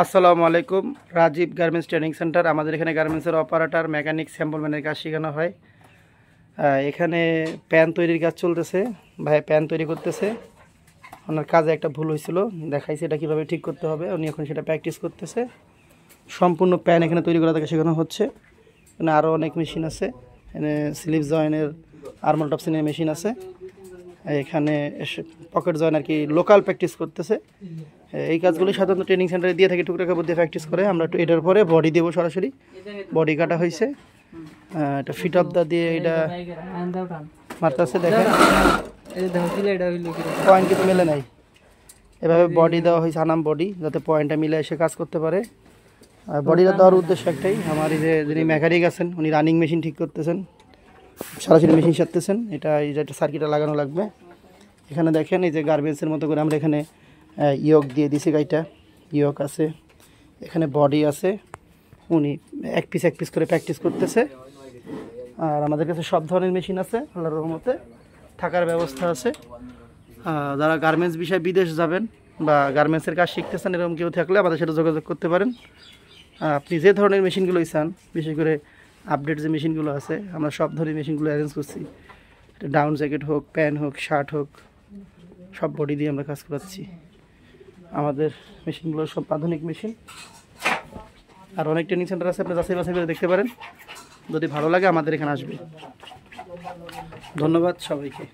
আসসালামু আলাইকুম। Rajib garments training centre. আমাদের এখানে গার্মেন্টসের অপারেটর, মেকানিক, স্যাম্পল ম্যানের কাজ শেখানো হয়। এখানে প্যান তৈরির কাজ চলতেছে। ভাই প্যান তৈরি করতেছে। ওনার কাজে একটা ভুল হয়েছিল, দেখাইছে এটা কীভাবে ঠিক করতে হবে। উনি এখন সেটা প্র্যাকটিস করতেছে। সম্পূর্ণ প্যান এখানে তৈরি করা তাকে শেখানো হচ্ছে। এখানে আরও অনেক মেশিন আছে। এখানে স্লিপ জয়েনের, আর্মল টপসিনের মেশিন আছে। এখানে পকেট জয়েন আর কি লোকাল প্র্যাকটিস করতেছে। এই কাজগুলি সাধারণত ট্রেনিং সেন্টারে দিয়ে থাকে, টুকরা কাপড় দিয়ে প্র্যাকটিস করে। আমরা এটার পরে বডি দেবো, সরাসরি বডি কাটা হয়েছে। এটা ফিট অফ দা দিয়ে এটা মারতেছে, দেখেন পয়েন্ট কিন্তু মেলে নাই। এভাবে বডি দেওয়া হয়েছে, আনাম বডি, যাতে পয়েন্টটা মিলে এসে কাজ করতে পারে। বডিটা দেওয়ার উদ্দেশ্য একটাই, আমার এই যে যিনি মেকানিক আছেন উনি রানিং মেশিন ঠিক করতেছেন, সরাসরি মেশিন সারতেছেন। এটা এই যে একটা সার্কিটটা লাগানো লাগবে। এখানে দেখেন এই যে গার্মেন্টসের মতো করে আমরা এখানে ইয়ক দিয়ে দিছি, গাইটা ইয়ক আছে, এখানে বডি আছে। উনি এক পিস করে প্র্যাকটিস করতেছে। আর আমাদের কাছে সব ধরনের মেশিন আছে, আল্লাহর রহমতে থাকার ব্যবস্থা আছে। যারা গার্মেন্টস বিষয়ে বিদেশ যাবেন বা গার্মেন্টসের কাজ শিখতেছেন, এরকম কেউ থাকলে আমাদের সাথে যোগাযোগ করতে পারেন। আপনি যে ধরনের মেশিনগুলোই চান, বিশেষ করে আপডেট যে মেশিনগুলো আছে, আমরা সব ধরনের মেশিনগুলো অ্যারেঞ্জ করছি। ডাউন জ্যাকেট হোক, প্যান্ট হোক, শার্ট হোক, সব বডি দিয়ে আমরা কাজ করাচ্ছি। আমাদের মেশিনগুলো সব আধুনিক মেশিন। আর অনেক ট্রেনিং সেন্টার আছে, আপনি যাচাই বাছাই করে দেখতে পারেন। যদি ভালো লাগে আমাদের এখানে আসবে। ধন্যবাদ সবাইকে।